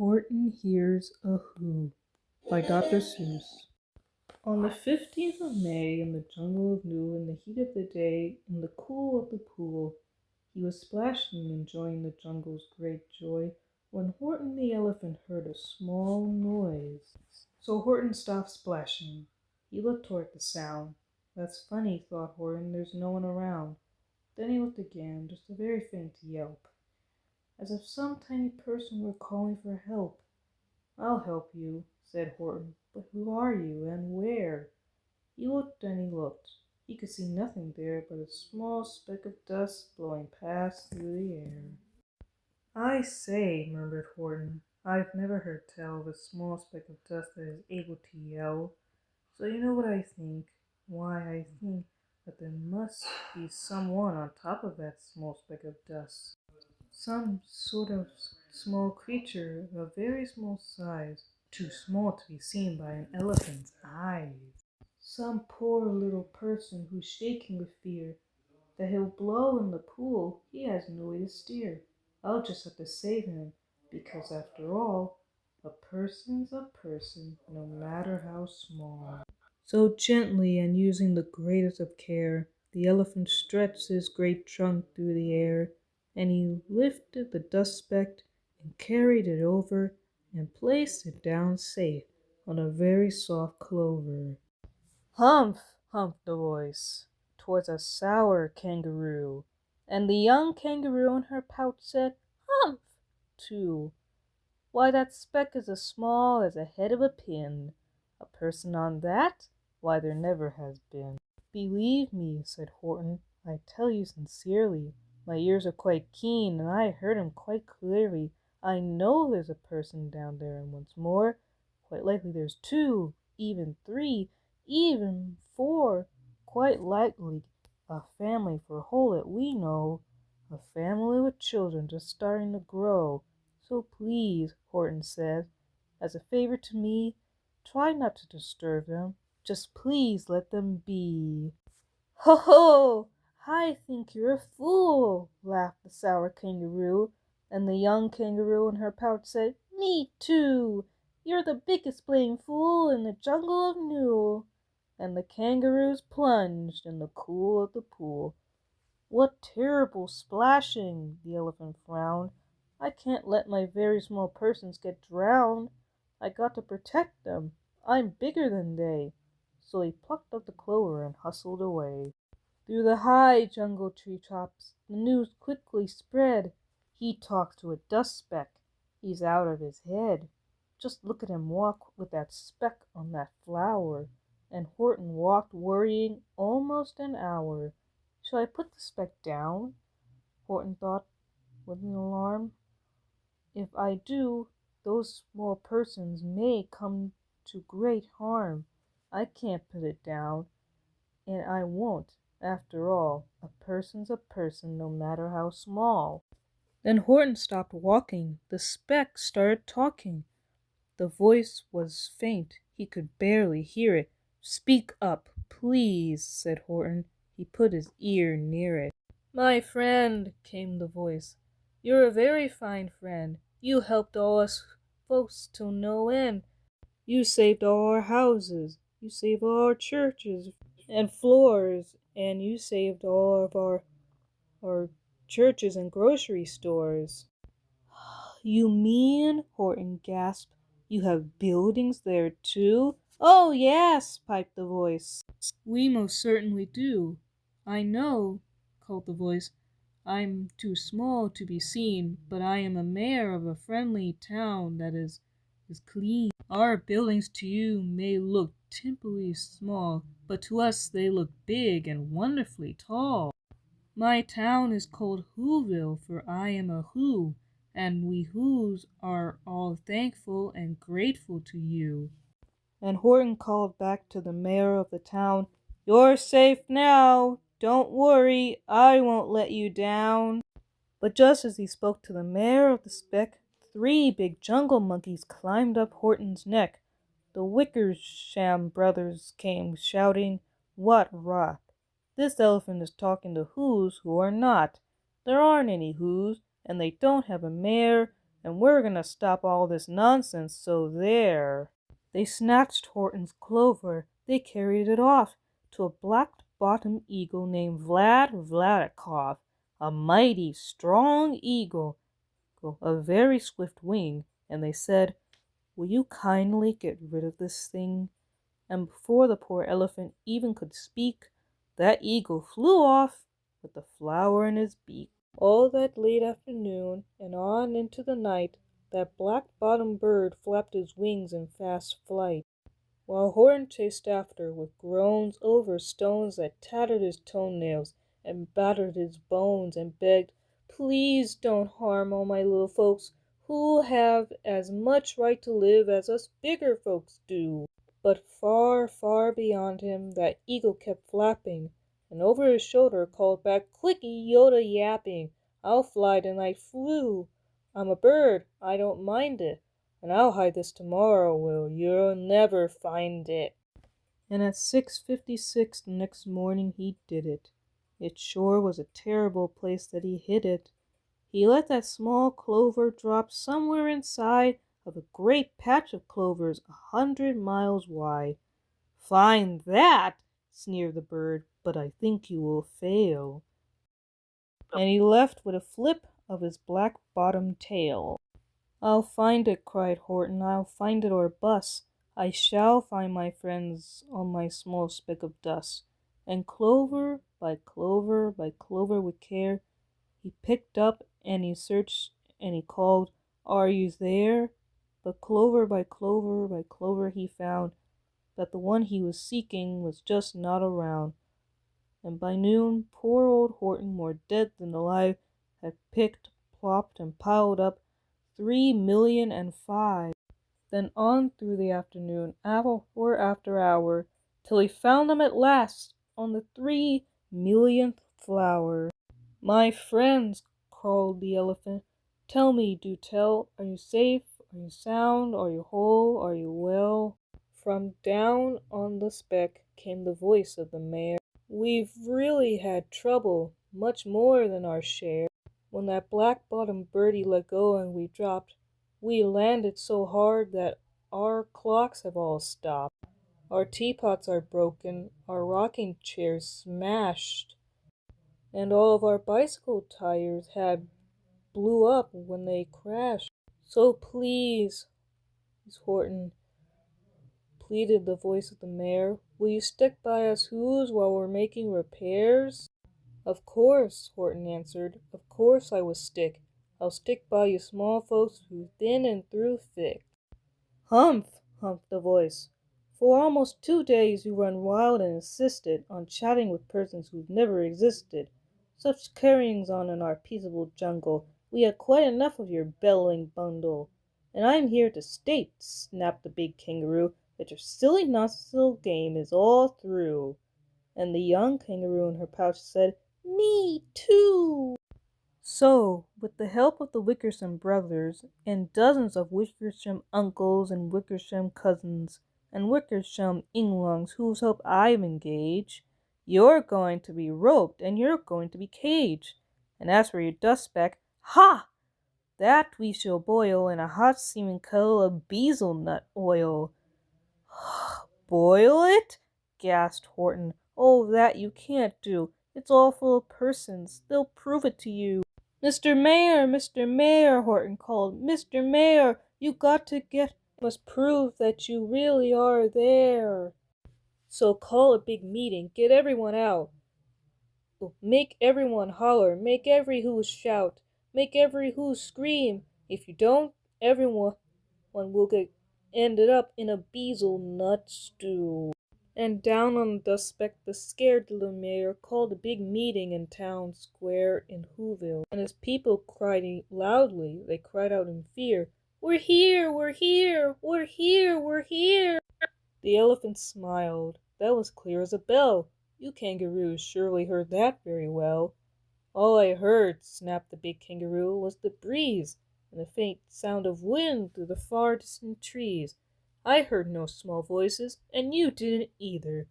Horton Hears a Who by Dr. Seuss. On the 15th of May, in the jungle of New, in the heat of the day, in the cool of the pool, he was splashing, enjoying the jungle's great joy, when Horton the elephant heard a small noise. So Horton stopped splashing. He looked toward the sound. That's funny, thought Horton, there's no one around. Then he looked again, just a very faint yelp, as if some tiny person were calling for help. "I'll help you," said Horton, "but who are you, and where?" He looked and he looked. He could see nothing there but a small speck of dust blowing past through the air. "I say," murmured Horton, "I've never heard tell of a small speck of dust that is able to yell. So you know what I think? Why, I think that there must be someone on top of that small speck of dust. Some sort of small creature of a very small size, too small to be seen by an elephant's eyes. Some poor little person who's shaking with fear that he'll blow in the pool. He has no way to steer. I'll just have to save him, because after all, a person's a person, no matter how small." So gently and using the greatest of care, the elephant stretched his great trunk through the air, and he lifted the dust speck and carried it over and placed it down safe on a very soft clover. "Humph!" humphed the voice. "'Twas a sour kangaroo." And the young kangaroo in her pouch said, "Humph!" too. "Why, that speck is as small as the head of a pin. A person on that? Why, there never has been." "Believe me," said Horton, "I tell you sincerely. My ears are quite keen, and I heard him quite clearly. I know there's a person down there, and what's more, quite likely there's two, even three, even four, quite likely a family for a whole that we know, a family with children just starting to grow. So please," Horton said, "as a favor to me, try not to disturb them. Just please let them be." "Ho, ho! I think you're a fool," laughed the sour kangaroo. And the young kangaroo in her pouch said, "Me too! You're the biggest playing fool in the jungle of New." And the kangaroos plunged in the cool of the pool. "What terrible splashing!" The elephant frowned. "I can't let my very small persons get drowned. I got to protect them. I'm bigger than they." So he plucked up the clover and hustled away. Through the high jungle treetops the news quickly spread. "He talks to a dust speck. He's out of his head. Just look at him walk with that speck on that flower." And Horton walked worrying almost an hour. "Shall I put the speck down?" Horton thought with an alarm. "If I do, those small persons may come to great harm. I can't put it down, and I won't. After all, a person's a person, no matter how small." Then Horton stopped walking. The speck started talking. The voice was faint. He could barely hear it. "Speak up, please," said Horton. He put his ear near it. "My friend," came the voice, "you're a very fine friend. You helped all us folks till no end. You saved all our houses. You saved all our churches and floors, and you saved all of our churches and grocery stores." "You mean," Horton gasped, "you have buildings there too?" "Oh, yes," piped the voice. "We most certainly do." "I know," called the voice. "I'm too small to be seen, but I am a mayor of a friendly town that is clean. Our buildings to you may look simply small, but to us they look big and wonderfully tall. My town is called Whoville, for I am a Who, and we Whos are all thankful and grateful to you." And Horton called back to the mayor of the town, "You're safe now. Don't worry, I won't let you down." But just as he spoke to the mayor of the speck, three big jungle monkeys climbed up Horton's neck. The Wickersham brothers came shouting, "What rot! This elephant is talking to Whos who are not. There aren't any Whos, and they don't have a mayor, and we're gonna stop all this nonsense, so there. They snatched Horton's clover. They carried it off to a black-bottomed eagle named Vladikov, a mighty, strong eagle, a very swift wing, and they said, "Will you kindly get rid of this thing?" And before the poor elephant even could speak, that eagle flew off with the flower in his beak. All that late afternoon and on into the night, that black-bottomed bird flapped his wings in fast flight, while Horton chased after with groans over stones that tattered his toenails and battered his bones, and begged, "Please don't harm all my little folks, who have as much right to live as us bigger folks do." But far, far beyond him that eagle kept flapping, and over his shoulder called back, "Clicky, yoda, yapping, I'll fly tonight, flew. I'm a bird, I don't mind it, and I'll hide this tomorrow, will you'll never find it." And at 6:56 the next morning he did it. It sure was a terrible place that he hid it. He let that small clover drop somewhere inside of a great patch of clovers 100 miles wide. "Find that!" sneered the bird, "but I think you will fail." And he left with a flip of his black-bottomed tail. "I'll find it," cried Horton. "I'll find it or bust. I shall find my friends on my small speck of dust." And clover by clover by clover with care, he picked up and he searched and he called, "Are you there?" But clover by clover by clover he found that the one he was seeking was just not around. And by noon, poor old Horton, more dead than alive, had picked, plopped, and piled up 3,000,005. Then on through the afternoon, hour after hour, till he found them at last on the 3,000,000th flower. "My friends," called the elephant, "tell me, do tell, are you safe? Are you sound? Are you whole? Are you well?" From down on the speck came the voice of the mayor. "We've really had trouble, much more than our share. When that black-bottomed birdie let go and we dropped, we landed so hard that our clocks have all stopped. Our teapots are broken, our rocking chairs smashed, and all of our bicycle tires had blew up when they crashed. So please, Miss Horton," pleaded the voice of the mayor, "will you stick by us who's while we're making repairs?" "Of course," Horton answered, "of course I will stick. I'll stick by you small folks through thin and through thick." "Humph!" humphed the voice. "For almost 2 days you run wild and insisted on chatting with persons who've never existed. Such carryings on in our peaceable jungle, we had quite enough of your bellowing bundle. And I'm here to state," snapped the big kangaroo, "that your silly nonsensical game is all through." And the young kangaroo in her pouch said, "Me too." So, with the help of the Wickersham brothers, and dozens of Wickersham uncles and Wickersham cousins, and Wickersham Inglungs whose help I've engaged, you're going to be roped and you're going to be caged. And as for your dustback, ha! that we shall boil in a hot steaming kettle of bezel nut oil. "Boil it?" gasped Horton. "Oh, that you can't do. It's all full of persons. They'll prove it to you." "Mr. Mayor, Mr. Mayor," Horton called. "Mr. Mayor, you got to must prove that you really are there. So call a big meeting, get everyone out. Make everyone holler, make every who shout, make every who scream. If you don't, everyone will get ended up in a bezel nut stew." And down on the dust speck, the scared little mayor called a big meeting in town square in Whoville. And as people cried loudly, they cried out in fear, "We're here! We're here! We're here! We're here!" The elephant smiled. "That was clear as a bell. You kangaroos surely heard that very well." "All I heard," snapped the big kangaroo, "was the breeze and the faint sound of wind through the far distant trees. I heard no small voices, and you didn't either."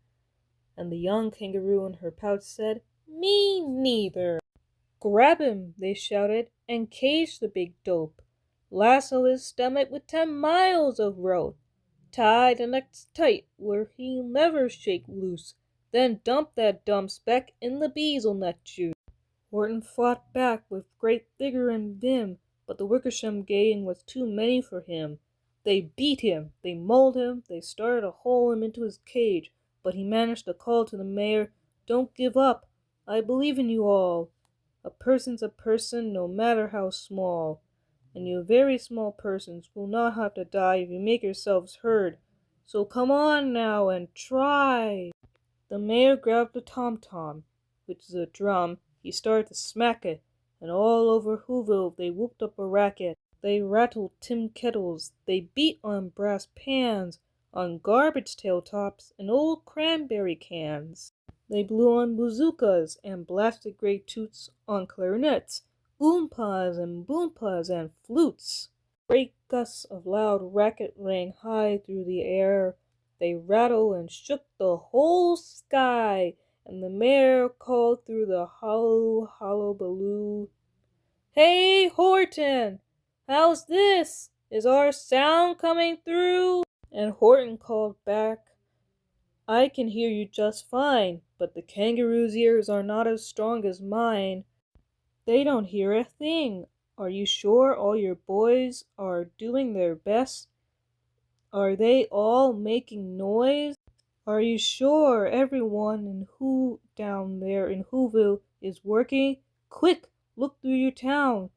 And the young kangaroo in her pouch said, "Me neither." "Grab him," they shouted, "and cage the big dope. Lasso his stomach with 10 miles of rope. Tie the necks tight where he'll never shake loose. Then dump that dumb speck in the bees'll nut you. Horton fought back with great vigor and vim, but the Wickersham gang was too many for him. They beat him, they mauled him, they started to haul him into his cage, but he managed to call to the mayor, "Don't give up. I believe in you all. A person's a person, no matter how small. And you very small persons will not have to die if you make yourselves heard. So come on now and try." The mayor grabbed a tom-tom, which is a drum. He started to smack it, and all over Whoville they whooped up a racket. They rattled tin kettles, they beat on brass pans, on garbage tailtops and old cranberry cans. They blew on bazookas and blasted great toots on clarinets, oompas and boompas and flutes. Great gusts of loud racket rang high through the air. They rattled and shook the whole sky, and the mayor called through the hollow, hollow balloo, "Hey, Horton! How's this? Is our sound coming through?" And Horton called back, "I can hear you just fine, but the kangaroo's ears are not as strong as mine. They don't hear a thing. Are you sure all your boys are doing their best? Are they all making noise? Are you sure everyone in who down there in Whoville is working? Quick, look through your town.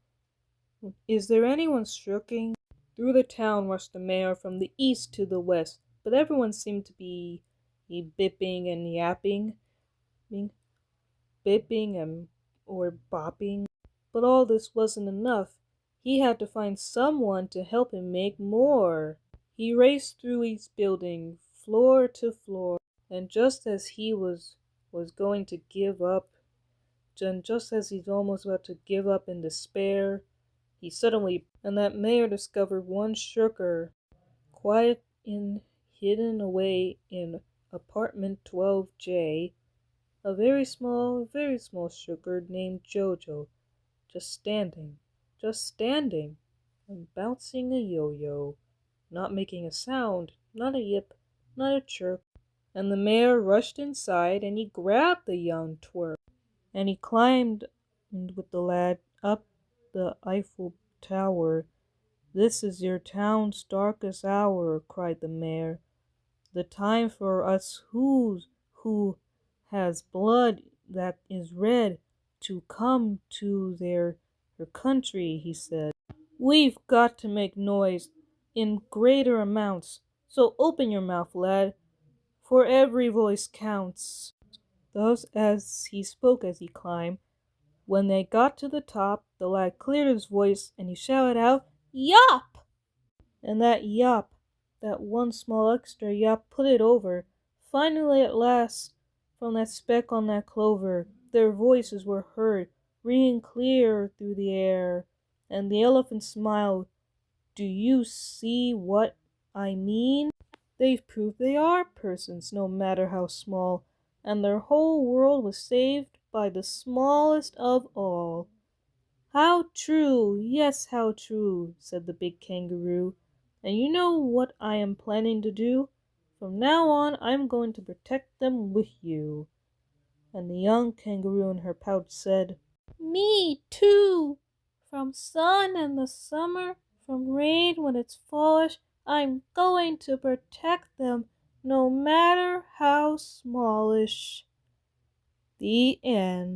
Is there anyone shirking?" Through the town rushed the mayor from the east to the west, but everyone seemed to be bipping and yapping, bipping and or bopping. But all this wasn't enough. He had to find someone to help him make more. He raced through each building, floor to floor, and just as he was going to give up, just as he's almost about to give up in despair, he suddenly, and that mayor discovered one shirker, quiet in hidden away in apartment 12J, a very small shirker named Jojo, just standing, and bouncing a yo-yo, not making a sound, not a yip, not a chirp. And the mayor rushed inside and he grabbed the young twerp, and he climbed with the lad up the Eiffel Tower. "This is your town's darkest hour," cried the mayor. "The time for us who has blood that is red to come to their country," he said. "We've got to make noise in greater amounts, so open your mouth, lad, for every voice counts." Thus as he spoke as he climbed. When they got to the top, the lad cleared his voice and he shouted out, "Yop!" And that yop, that one small extra yop, put it over. Finally, at last, from that speck on that clover, their voices were heard, ringing clear through the air. And the elephant smiled. "Do you see what I mean? They've proved they are persons, no matter how small, and their whole world was saved by the smallest of all." "How true! Yes, how true!" said the big kangaroo. "And you know what I am planning to do? From now on I'm going to protect them with you." And the young kangaroo in her pouch said, "Me too! From sun in the summer, from rain when it's fallish, I'm going to protect them, no matter how smallish." The end.